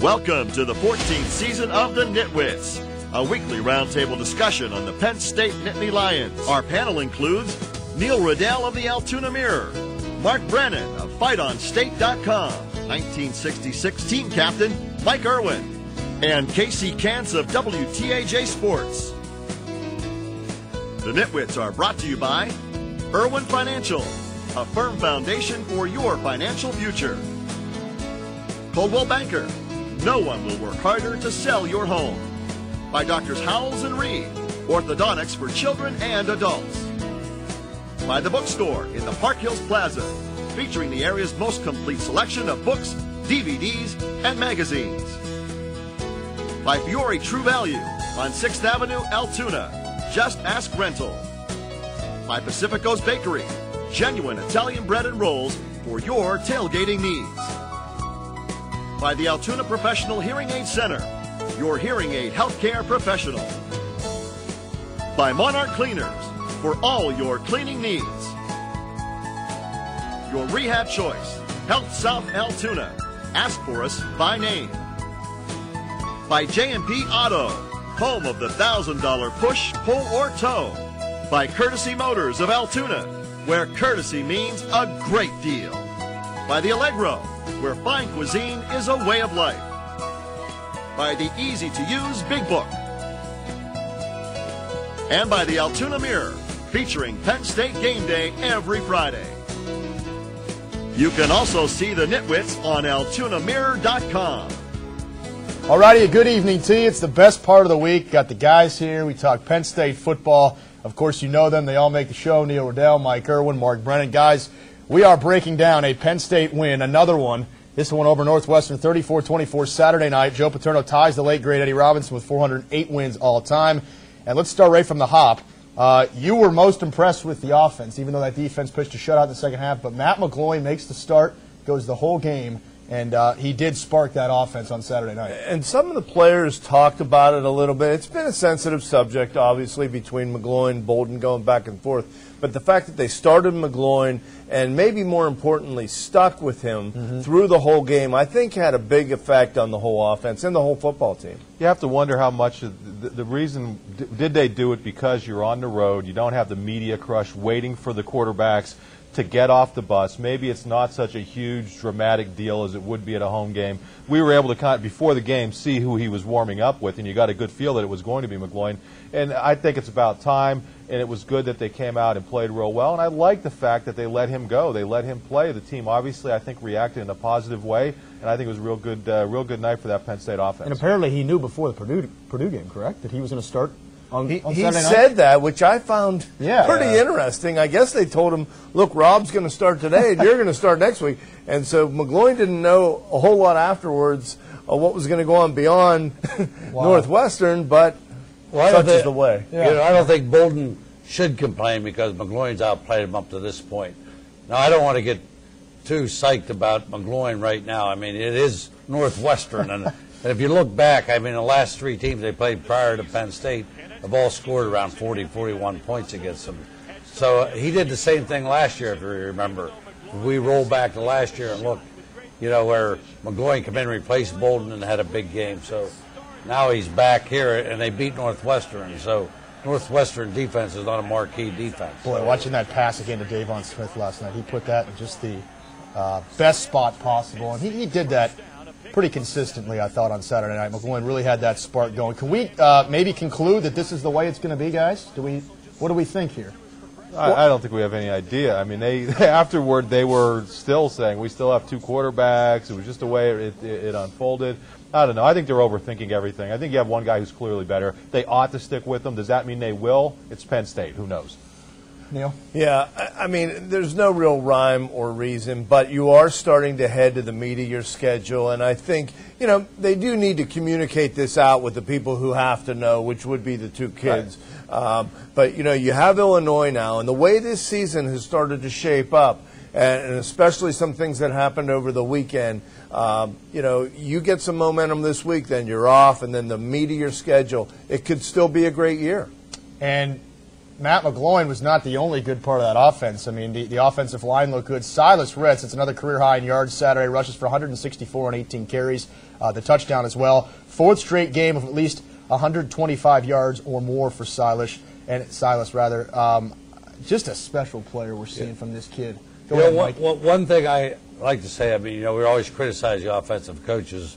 Welcome to the 14th season of the NitWits, a weekly roundtable discussion on the Penn State Nittany Lions. Our panel includes Neil Riddell of the Altoona Mirror, Mark Brennan of FightOnState.com, 1966 team captain Mike Irwin, and Casey Kantz of WTAJ Sports. The NitWits are brought to you by Irwin Financial, a firm foundation for your financial future. Coldwell Banker, no one will work harder to sell your home. By Doctors Howells and Reed, orthodontics for children and adults. By the bookstore in the Park Hills Plaza, featuring the area's most complete selection of books, DVDs, and magazines. By Fiore True Value on 6th Avenue, Altoona. Just ask rental. By Pacifico's Bakery, genuine Italian bread and rolls for your tailgating needs. By the Altoona Professional Hearing Aid Center, your hearing aid healthcare professional. By Monarch Cleaners, for all your cleaning needs. Your rehab choice, Health South Altoona. Ask for us by name. By J&P Auto, home of the $1,000 push, pull, or tow. By Courtesy Motors of Altoona, where courtesy means a great deal. By the Allegro, where fine cuisine is a way of life. By the easy-to-use Big Book. And by the Altoona Mirror, featuring Penn State Game Day every Friday. You can also see the NitWits on AltoonaMirror.com. All righty, a good evening to you. It's the best part of the week. Got the guys here. We talk Penn State football. Of course, you know them. They all make the show. Neil Riddell, Mike Irwin, Mark Brennan. Guys, we are breaking down a Penn State win, another one. This one over Northwestern, 34-24 Saturday night. Joe Paterno ties the late, great Eddie Robinson with 408 wins all time. And let's start right from the hop. You were most impressed with the offense, even though that defense pitched a shutout in the second half. But Matt McGloin makes the start, goes the whole game, and he did spark that offense on Saturday night. And some of the players talked about it a little bit. It's been a sensitive subject, obviously, between McGloin and Bolden going back and forth. But the fact that they started McGloin and maybe more importantly stuck with him through the whole game, I think had a big effect on the whole offense and the whole football team. You have to wonder how much of the reason did they do it because you're on the road, you don't have the media crush waiting for the quarterbacks to get off the bus. Maybe it's not such a huge, dramatic deal as it would be at a home game. We were able to kind of, before the game, see who he was warming up with, and you got a good feel that it was going to be McGloin. And I think it's about time, and it was good that they came out and played real well. And I like the fact that they let him go. They let him play. The team obviously, I think, reacted in a positive way, and I think it was a real good night for that Penn State offense. And apparently he knew before the Purdue game, correct, that he was going to start on He Saturday night? said that, which I found pretty interesting. I guess they told him, look, Rob's going to start today, and you're going to start next week. And so McGloin didn't know a whole lot afterwards of what was going to go on beyond Northwestern, but such is the way. You know, I don't think Bolden should complain because McGloin's outplayed him up to this point. Now, I don't want to get too psyched about McGloin right now. I mean, it is Northwestern, and if you look back, I mean, the last three teams they played prior to Penn State have all scored around 40, 41 points against them. So he did the same thing last year, if you remember. We roll back to last year and look, you know, where McGloin came in and replaced Bolden and had a big game. So now he's back here, and they beat Northwestern. So Northwestern defense is not a marquee defense. Boy, watching that pass again to Davon Smith last night, he put that in just the best spot possible. And he did that pretty consistently, I thought, on Saturday night. McGloin really had that spark going. Can we maybe conclude that this is the way it's going to be, guys? What do we think here? I don't think we have any idea. I mean, afterward they were still saying we still have two quarterbacks. It was just the way it unfolded. I don't know. I think they're overthinking everything. I think you have one guy who's clearly better. They ought to stick with him. Does that mean they will? It's Penn State. Who knows? Neil? Yeah, I mean, there's no real rhyme or reason, but you are starting to head to the meat of your schedule, and I think, you know, they do need to communicate this out with the people who have to know, which would be the two kids. Right. But, you know, you have Illinois now, and the way this season has started to shape up, and especially some things that happened over the weekend, you know, you get some momentum this week, then you're off, and then the meat of your schedule, it could still be a great year. And Matt McGloin was not the only good part of that offense. I mean, the offensive line looked good. Silas Red, it's another career high in yards Saturday, rushes for 164 on 18 carries, the touchdown as well. Fourth straight game of at least 125 yards or more for Silas. Just a special player we're seeing from this kid. Go ahead, Mike. One thing I like to say, I mean, we always criticize the offensive coaches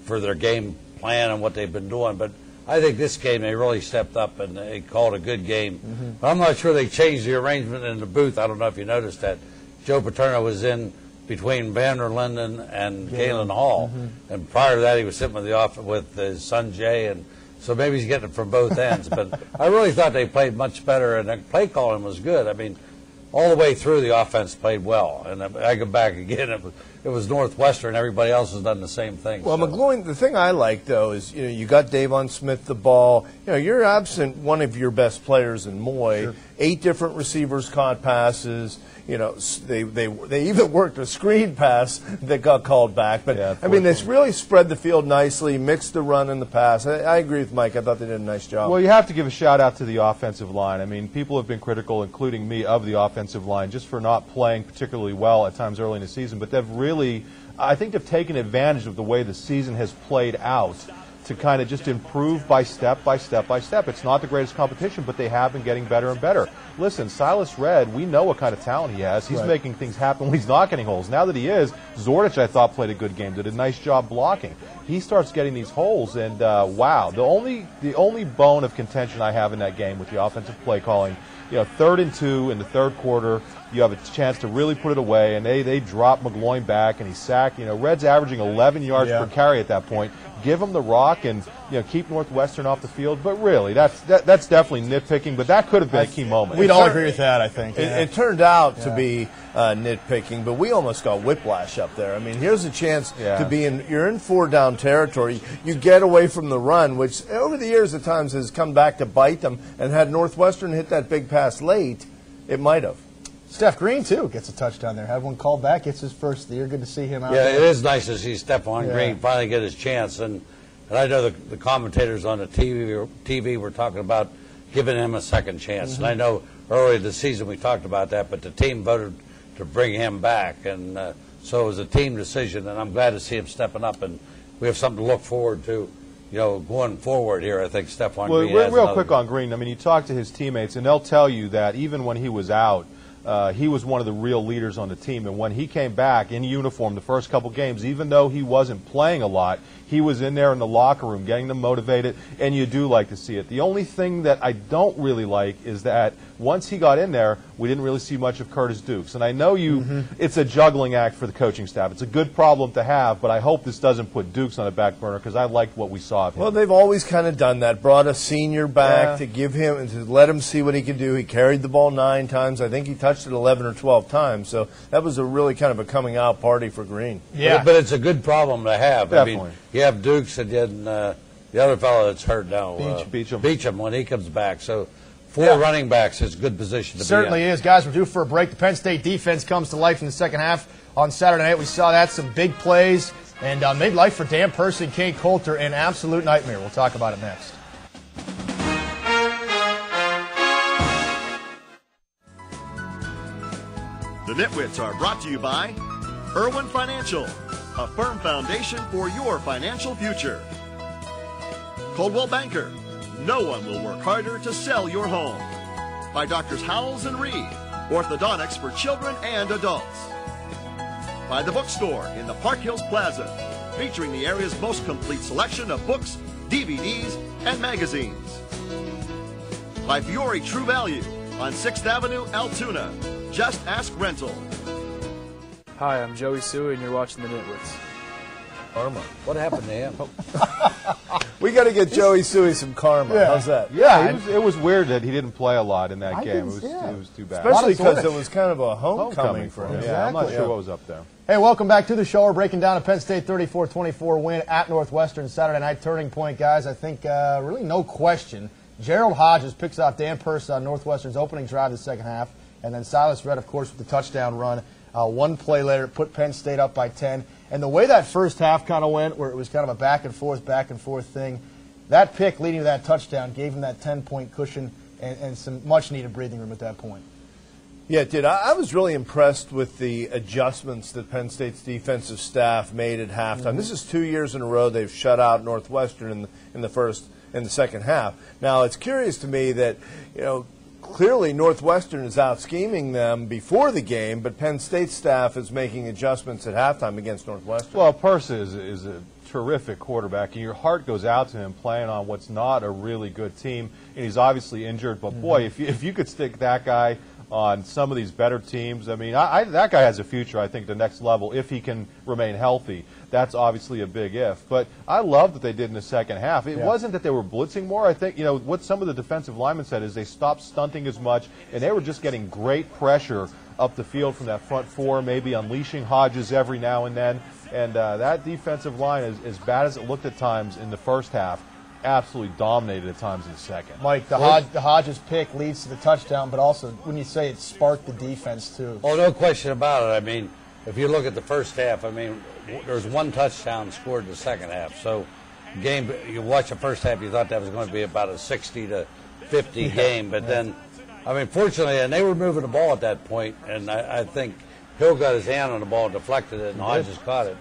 for their game plan and what they've been doing, but I think this game they really stepped up and they called a good game. Mm-hmm. But I'm not sure they changed the arrangement in the booth. I don't know if you noticed that. Joe Paterno was in between Vander Linden and Galen Hall, and prior to that he was sitting with his son Jay, and so maybe he's getting it from both ends. But I really thought they played much better, and the play calling was good. I mean, all the way through the offense played well, and I go back again. It was Northwestern. Everybody else has done the same thing. Well, so. McGloin, the thing I like though is you got Davon Smith the ball. You're absent one of your best players in Moy. Sure. 8 different receivers caught passes. They even worked a screen pass that got called back. But, yeah, I mean, they really spread the field nicely, mixed the run and the pass. I agree with Mike. I thought they did a nice job. Well, you have to give a shout-out to the offensive line. I mean, people have been critical, including me, of the offensive line just for not playing particularly well at times early in the season. But they've really, I think they've taken advantage of the way the season has played out to kind of just improve by step by step by step. It's not the greatest competition, but they have been getting better and better. Listen, Silas Red, we know what kind of talent he has. He's making things happen when he's not getting holes. Now that he is, Zordich, I thought, played a good game, did a nice job blocking. He starts getting these holes, and wow, the only bone of contention I have in that game with the offensive play calling, 3rd and 2 in the third quarter, you have a chance to really put it away, and they drop McGloin back, and he's sacked. Red's averaging 11 yards per carry at that point. Give him the rock and keep Northwestern off the field. But really, that's definitely nitpicking. But that could have been a key moment. We'd all agree with that, I think. It turned out to be nitpicking, but we almost got whiplash up there. I mean, here's a chance to be you're in 4-down territory. You get away from the run, which over the years at times has come back to bite them. And had Northwestern hit that big pass late, it might have. Steph Green, too, gets a touchdown there. Had one called back. Gets his first of the year. Good to see him out there. Yeah, it is nice to see Stephon Green finally get his chance. And I know the commentators on the TV were talking about giving him a second chance. And I know early this season we talked about that, but the team voted to bring him back. And so it was a team decision, and I'm glad to see him stepping up. And we have something to look forward to. Going forward here, I think Stephon Green has real quick on Green. I mean, you talk to his teammates, and they'll tell you that even when he was out, he was one of the real leaders on the team. And when he came back in uniform the first couple games, even though he wasn't playing a lot, he was in there in the locker room getting them motivated, and you do like to see it. The only thing that I don't really like is that once he got in there, we didn't really see much of Curtis Dukes. And I know it's a juggling act for the coaching staff. It's a good problem to have, but I hope this doesn't put Dukes on the back burner because I liked what we saw of him. Well, they've always kind of done that. Brought a senior back to give him and to let him see what he could do. He carried the ball 9 times. I think he touched it 11 or 12 times. So that was a really kind of a coming out party for Green. Yeah, but it's a good problem to have. Definitely. I mean, you have Dukes and then the other fellow that's hurt now, Beecham when he comes back. So 4 running backs is a good position to be in. Certainly is. Guys, we're due for a break. The Penn State defense comes to life in the second half on Saturday night. We saw that, some big plays, and made life for Dan Percy and Kane Coulter an absolute nightmare. We'll talk about it next. The NitWits are brought to you by Irwin Financial, a firm foundation for your financial future. Coldwell Banker, no one will work harder to sell your home. By Doctors Howells and Reed, orthodontics for children and adults. By The Bookstore in the Park Hills Plaza, featuring the area's most complete selection of books, DVDs, and magazines. By Fiore True Value on 6th Avenue, Altoona. Just Ask Rental. Hi, I'm Joey Suey, and you're watching the NitWits. Karma. What happened to him? We got to get Joey Suey some karma. How's that? Yeah, it was weird that he didn't play a lot in that game. It was too bad. Especially because it was kind of a homecoming for him. Yeah, I'm not sure what was up there. Hey, welcome back to the show. We're breaking down a Penn State 34-24 win at Northwestern Saturday night. Turning point, guys. I think really no question. Gerald Hodges picks off Dan Percy on Northwestern's opening drive of the second half. And then Silas Red, of course, with the touchdown run. One play later, put Penn State up by 10. And the way that first half kind of went, where it was kind of a back and forth thing, that pick leading to that touchdown gave him that 10-point cushion and some much-needed breathing room at that point. Yeah, it did. I was really impressed with the adjustments that Penn State's defensive staff made at halftime. This is 2 years in a row they've shut out Northwestern in the second half. Now, it's curious to me that, clearly Northwestern is out scheming them before the game, but Penn State staff is making adjustments at halftime against Northwestern. Well, Purse is a terrific quarterback, and your heart goes out to him playing on what's not a really good team, and he's obviously injured. But boy, if you could stick that guy on some of these better teams, I mean, that guy has a future, I think, the next level if he can remain healthy. That's obviously a big if. But I love that they did in the second half. It wasn't that they were blitzing more. I think, what some of the defensive linemen said is they stopped stunting as much, and they were just getting great pressure up the field from that front four, maybe unleashing Hodges every now and then. And that defensive line, as bad as it looked at times in the first half, absolutely dominated at times in the second. Mike, the Hodges pick leads to the touchdown, but also when you say it sparked the defense too. Oh, no question about it. I mean, if you look at the first half, I mean, there's one touchdown scored in the second half. So, you watch the first half, you thought that was going to be about a 60-50 game, but then, I mean, fortunately, and they were moving the ball at that point, and I think Hill got his hand on the ball, deflected it, and Hodges caught it,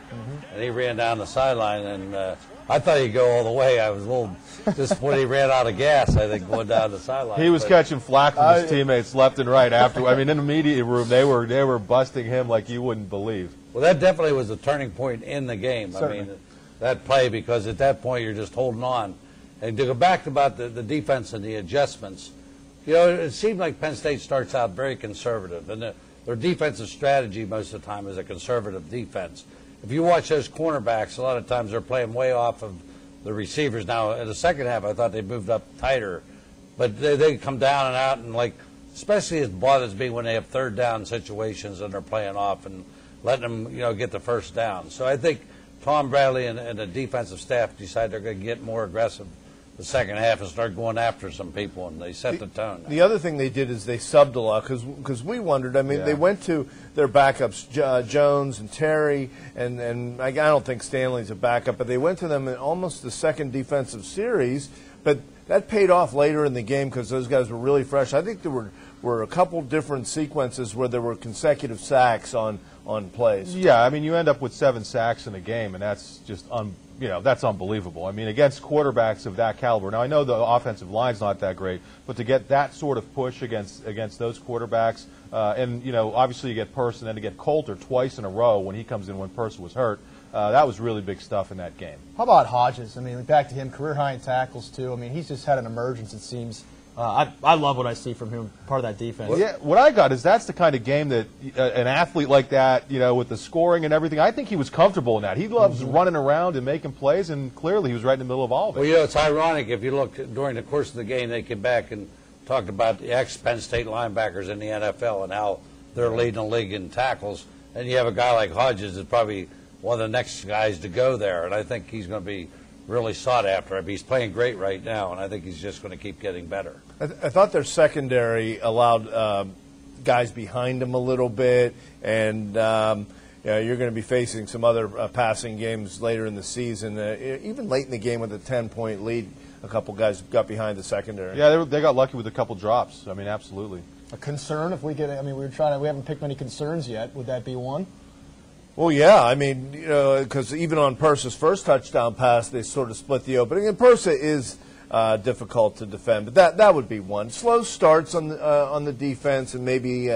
and he ran down the sideline, and I thought he'd go all the way. I was a little disappointed he ran out of gas, I think, going down the sideline. He was catching flack from his teammates left and right after. I mean, in the media room, they were busting him like you wouldn't believe. Well, that definitely was a turning point in the game. Certainly. I mean, that play, because at that point you're just holding on. And to go back about the defense and the adjustments, it seemed like Penn State starts out very conservative, and their defensive strategy most of the time is a conservative defense. If you watch those cornerbacks, a lot of times they're playing way off of the receivers. Now, in the second half, I thought they moved up tighter, but they come down and out, and especially as bothers me when they have third down situations and they're playing off and letting them, get the first down. So I think Tom Bradley and the defensive staff decide they're going to get more aggressive the second half and start going after some people, and they set the tone. The other thing they did is they subbed a lot, because we wondered. I mean, they went to their backups, Jones and Terry, and I don't think Stanley's a backup, but they went to them in almost the second defensive series, but that paid off later in the game because those guys were really fresh. I think there were a couple different sequences where there were consecutive sacks on plays. Yeah, I mean, you end up with 7 sacks in a game, and that's just that's unbelievable. I mean, against quarterbacks of that caliber. Now, I know the offensive line's not that great, but to get that sort of push against those quarterbacks, and obviously you get Purse, and then to get Coulter twice in a row when he comes in when Purse was hurt, that was really big stuff in that game. How about Hodges? I mean, back to him, career high in tackles too. I mean, he's just had an emergence, it seems. I love what I see from him, part of that defense. Yeah, what I got is that's the kind of game that an athlete like that, with the scoring and everything, I think he was comfortable in that. He loves running around and making plays, and clearly he was right in the middle of all of it. Well, it's ironic. If you look during the course of the game, they came back and talked about the ex-Penn State linebackers in the NFL and how they're leading the league in tackles. And you have a guy like Hodges is probably one of the next guys to go there, and I think he's going to be really sought after. I mean, he's playing great right now, and I think he's just going to keep getting better. I thought their secondary allowed guys behind them a little bit, and you're going to be facing some other passing games later in the season. Even late in the game with a 10-point lead, a couple guys got behind the secondary. Yeah, they got lucky with a couple drops. I mean, absolutely. A concern if we get? I mean, we haven't picked many concerns yet. Would that be one? Well, yeah. I mean, because even on Purse's first touchdown pass, they sort of split the opening, and Purse is difficult to defend, but that would be one. Slow starts on the defense, and maybe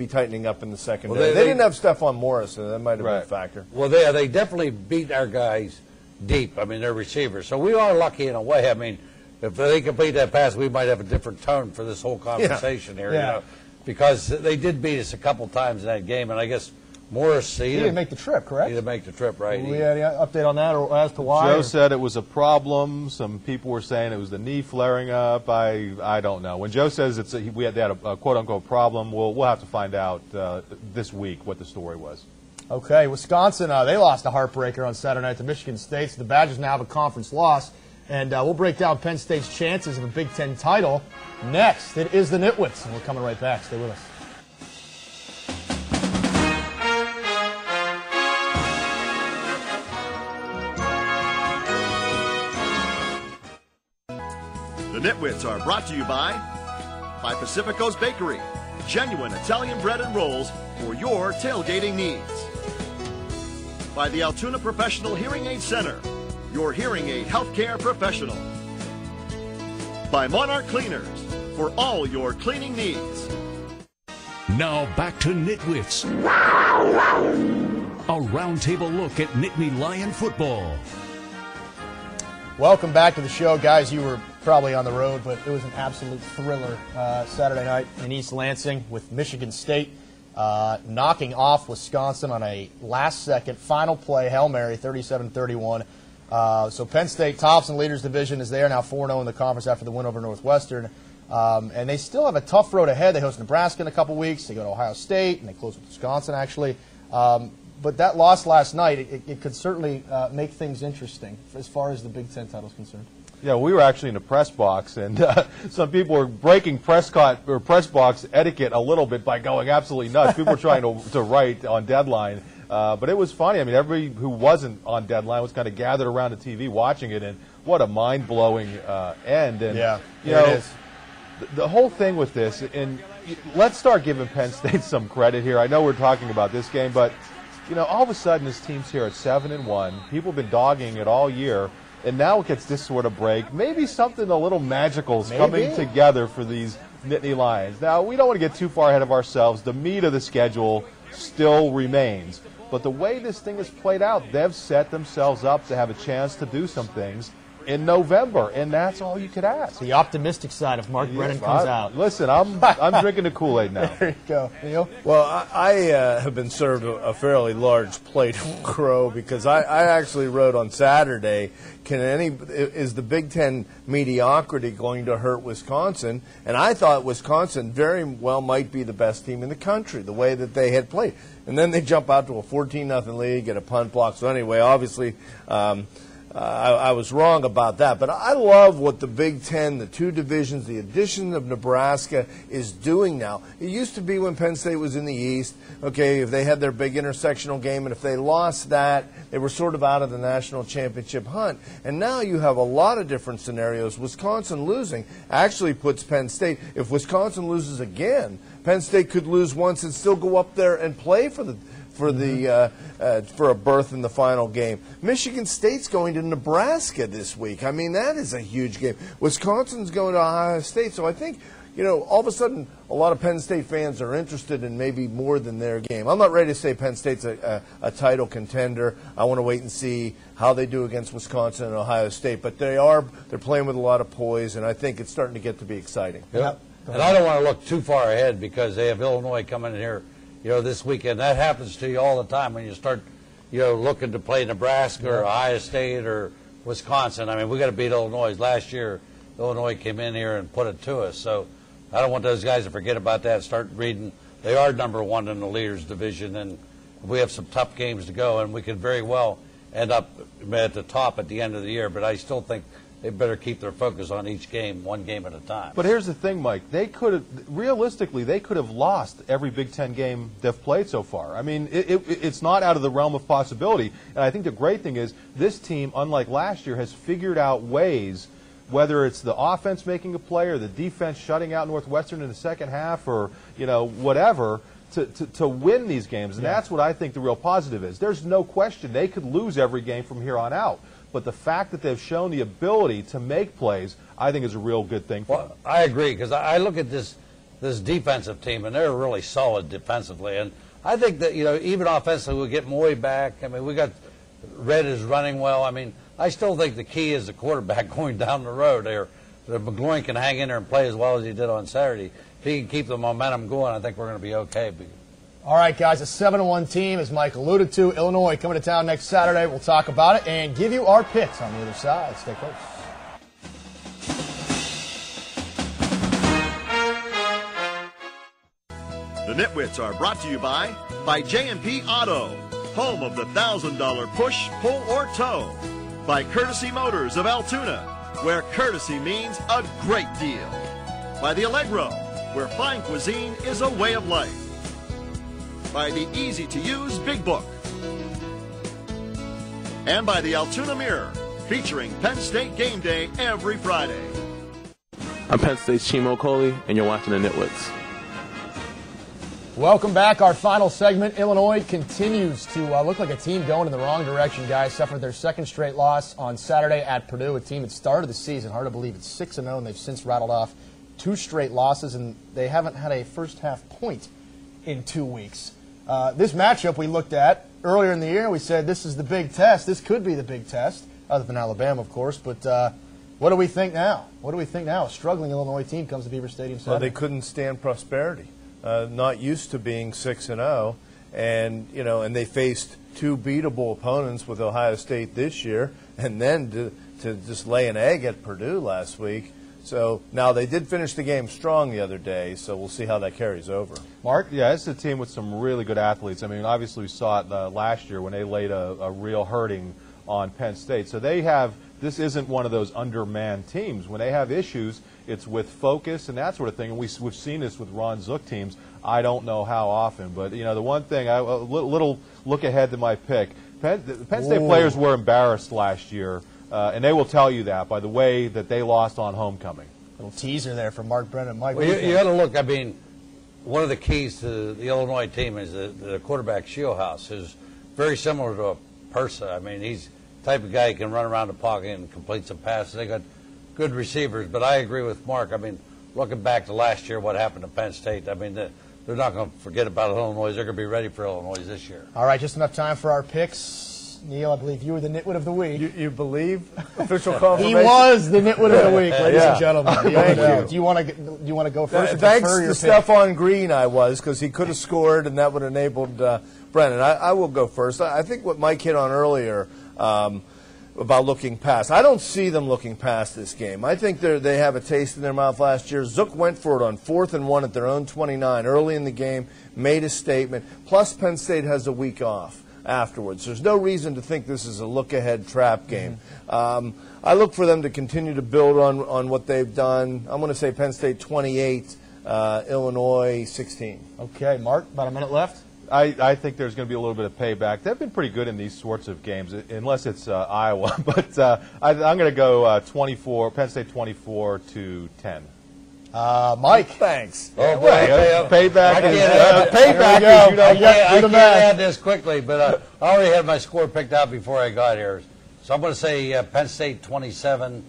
tightening up in the secondary. Well, they didn't have Stephon Morris, so that might have been a factor. Well, they definitely beat our guys deep. I mean, they're receivers, so we are lucky in a way. I mean, if they complete that pass, we might have a different tone for this whole conversation here, because they did beat us a couple times in that game, and I guess Morris, he didn't make the trip, correct? He didn't make the trip, right? We had an update on that, or as to why? Joe said it was a problem. Some people were saying it was the knee flaring up. I don't know. When Joe says they had a quote-unquote problem, we'll have to find out this week what the story was. Okay, Wisconsin, they lost a heartbreaker on Saturday night to Michigan State, so the Badgers now have a conference loss. And we'll break down Penn State's chances of a Big Ten title next. It is the NitWits, and we're coming right back. Stay with us. The NitWits are brought to you by by Pacifico's Bakery, genuine Italian bread and rolls for your tailgating needs. By the Altoona Professional Hearing Aid Center, your hearing aid healthcare professional. By Monarch Cleaners, for all your cleaning needs. Now back to NitWits. A roundtable look at Nittany Lion football. Welcome back to the show, guys. You were probably on the road, but it was an absolute thriller Saturday night in East Lansing with Michigan State knocking off Wisconsin on a last-second final play, Hail Mary, 37-31. So Penn State tops in leaders division as they are now 4-0 in the conference after the win over Northwestern. And they still have a tough road ahead. They host Nebraska in a couple weeks. They go to Ohio State, and they close with Wisconsin, actually. But that loss last night, it could certainly make things interesting as far as the Big Ten title is concerned. Yeah, we were actually in the press box, and some people were breaking press box etiquette a little bit by going absolutely nuts. People were trying to write on deadline. But it was funny. I mean, everybody who wasn't on deadline was kind of gathered around the TV watching it, and what a mind-blowing end. And, yeah, you know, it is. The whole thing with this, and let's start giving Penn State some credit here. I know we're talking about this game, but, you know, all of a sudden this team's here at 7-1. People have been dogging it all year, and now it gets this sort of break. Maybe something a little magical is coming together for these Nittany Lions. Now, we don't want to get too far ahead of ourselves. The meat of the schedule still remains. But the way this thing has played out, they've set themselves up to have a chance to do some things in November, and that's all you could ask. The optimistic side of Mark Brennan comes out. Listen, I'm drinking the Kool-Aid now. There you go. Neil? Well, I have been served a fairly large plate of crow because I actually wrote on Saturday, is the Big Ten mediocrity going to hurt Wisconsin? And I thought Wisconsin very well might be the best team in the country, the way that they had played. And then they jump out to a 14-0 lead, get a punt block. So anyway, obviously, I was wrong about that. But I love what the Big Ten, the two divisions, the addition of Nebraska is doing now. It used to be when Penn State was in the East, okay, if they had their big intersectional game, and if they lost that, they were sort of out of the national championship hunt. And now you have a lot of different scenarios. Wisconsin losing actually puts Penn State, if Wisconsin loses again, Penn State could lose once and still go up there and play for a berth in the final game. Michigan State's going to Nebraska this week. I mean, that is a huge game. Wisconsin's going to Ohio State. So I think, you know, all of a sudden a lot of Penn State fans are interested in maybe more than their game. I'm not ready to say Penn State's a title contender. I want to wait and see how they do against Wisconsin and Ohio State. But they're playing with a lot of poise, and I think it's starting to get to be exciting. Yep. And I don't want to look too far ahead because they have Illinois coming in here, you know, this weekend. That happens to you all the time when you start, you know, looking to play Nebraska or Ohio State or Wisconsin. I mean, we got to beat Illinois. Last year, Illinois came in here and put it to us. So I don't want those guys to forget about that. Start reading. They are #1 in the leaders division, and we have some tough games to go, and we could very well end up at the top at the end of the year. But I still think they better keep their focus on each game, one game at a time. But here's the thing, Mike. They could have, realistically, they could have lost every Big Ten game they've played so far. I mean, it's not out of the realm of possibility. And I think the great thing is this team, unlike last year, has figured out ways, whether it's the offense making a play or the defense shutting out Northwestern in the second half or, you know, whatever, to win these games. And that's what I think the real positive is. There's no question they could lose every game from here on out. But the fact that they've shown the ability to make plays, I think, is a real good thing for them. I agree, because I look at this defensive team, and they're really solid defensively. And I think that, you know, even offensively, we'll get Moy back. I mean, we got Red is running well. I mean, I still think the key is the quarterback going down the road there. McGloin can hang in there and play as well as he did on Saturday. If he can keep the momentum going, I think we're going to be okay. All right, guys, a 7-1 team, as Mike alluded to. Illinois coming to town next Saturday. We'll talk about it and give you our picks on the other side. Stay close. The Nitwits are brought to you by J&P Auto, home of the $1,000 push, pull, or tow. By Courtesy Motors of Altoona, where courtesy means a great deal. By the Allegro, where fine cuisine is a way of life. By the easy-to-use Big Book. And by the Altoona Mirror, featuring Penn State Game Day every Friday. I'm Penn State's Chimo Coley, and you're watching the NitWits. Welcome back. Our final segment. Illinois continues to look like a team going in the wrong direction, guys. Suffered their second straight loss on Saturday at Purdue, a team that started the season. Hard to believe it's 6-0, and they've since rattled off 2 straight losses, and they haven't had a first-half point in 2 weeks. This matchup we looked at earlier in the year, we said this is the big test. This could be the big test, other than Alabama, of course. But what do we think now? What do we think now? A struggling Illinois team comes to Beaver Stadium Saturday. Well, they couldn't stand prosperity. Not used to being 6-0, and and they faced 2 beatable opponents with Ohio State this year, and then to just lay an egg at Purdue last week. So now they did finish the game strong the other day, so we'll see how that carries over. Mark? Yeah, it's a team with some really good athletes. I mean, obviously we saw it last year when they laid a real hurting on Penn State. So they have – this isn't one of those undermanned teams. When they have issues, it's with focus and that sort of thing. And we've seen this with Ron Zook teams. I don't know how often. But, the one thing, a little look ahead to my pick. Penn State players were embarrassed last year. And they will tell you that by the way that they lost on homecoming. Little teaser there from Mark Brennan. Mike, well, you got to look. I mean, one of the keys to the Illinois team is the quarterback Shieldhouse is very similar to a person. I mean, he's the type of guy who can run around the pocket and complete some passes. They got good receivers, but I agree with Mark. I mean, looking back to last year, what happened to Penn State, I mean, they're not going to forget about Illinois. They're going to be ready for Illinois this year. All right, just enough time for our picks. Neil, I believe you were the Nitwit of the Week. You believe? Official confirmation? He was the Nitwit of the Week, ladies and gentlemen. Thank you. Do you want to go first? Thanks to Stephon Green, I was, because he could have scored, and that would have enabled Brennan. I will go first. I think what Mike hit on earlier about looking past. I don't see them looking past this game. I think they have a taste in their mouth last year. Zook went for it on 4th and 1 at their own 29 early in the game, made a statement. Plus, Penn State has a week off afterwards. There's no reason to think this is a look-ahead trap game. I look for them to continue to build on what they've done. I'm going to say Penn State 28, Illinois 16. Okay, Mark, about a minute left. I think there's going to be a little bit of payback. They've been pretty good in these sorts of games, unless it's Iowa. But I'm going to go 24, Penn State 24-10. Mike. Thanks. Oh, boy. Payback. I can't add this quickly, but I already had my score picked out before I got here. So I'm going to say Penn State 27,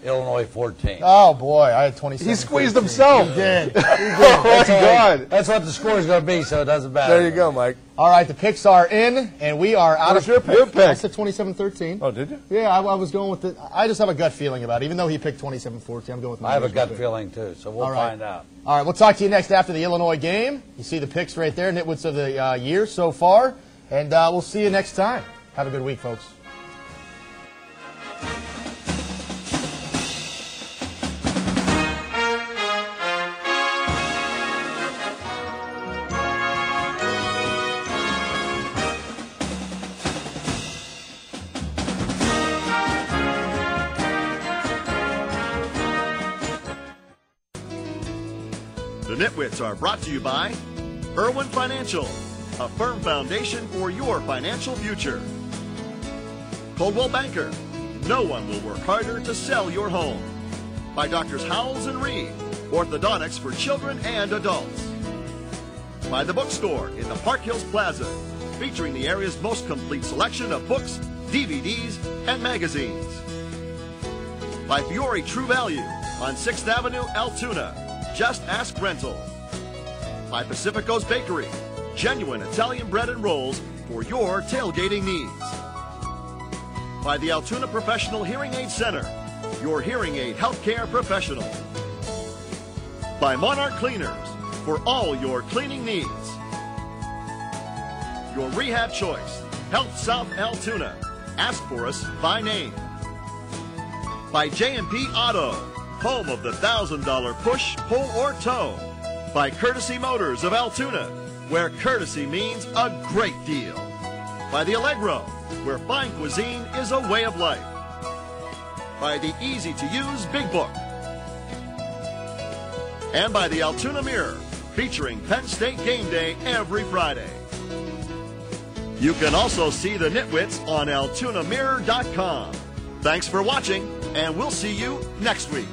Illinois 14. Oh, boy. I had 27. He squeezed himself. He did. Oh, my God. That's what the score is going to be, so it doesn't matter. There you go, Mike. All right, the picks are in, and we are out of your pick. Your pick. I said 27-13. Oh, did you? Yeah, I was going with the. I just have a gut feeling about it. Even though he picked 27-14, I'm going with my. I have a original gut pick. feeling, too, so we'll find out. All right, we'll talk to you next after the Illinois game. You see the picks right there, Nitwits of the year so far, and we'll see you next time. Have a good week, folks. The Nitwits are brought to you by Irwin Financial, a firm foundation for your financial future. Coldwell Banker, no one will work harder to sell your home. By Doctors Howells and Reed, orthodontics for children and adults. By The Bookstore in the Park Hills Plaza, featuring the area's most complete selection of books, DVDs, and magazines. By Fiore True Value on 6th Avenue, Altoona. Just Ask Rental. By Pacifico's Bakery, genuine Italian bread and rolls for your tailgating needs. By the Altoona Professional Hearing Aid Center, your hearing aid healthcare professional. By Monarch Cleaners, for all your cleaning needs. Your rehab choice, Health South Altoona. Ask for us by name. By J&P Auto, home of the $1,000 push, pull, or tow. By Courtesy Motors of Altoona, where courtesy means a great deal. By the Allegro, where fine cuisine is a way of life. By the easy-to-use Big Book. And by the Altoona Mirror, featuring Penn State game day every Friday. You can also see the Nitwits on AltoonaMirror.com. Thanks for watching, and we'll see you next week.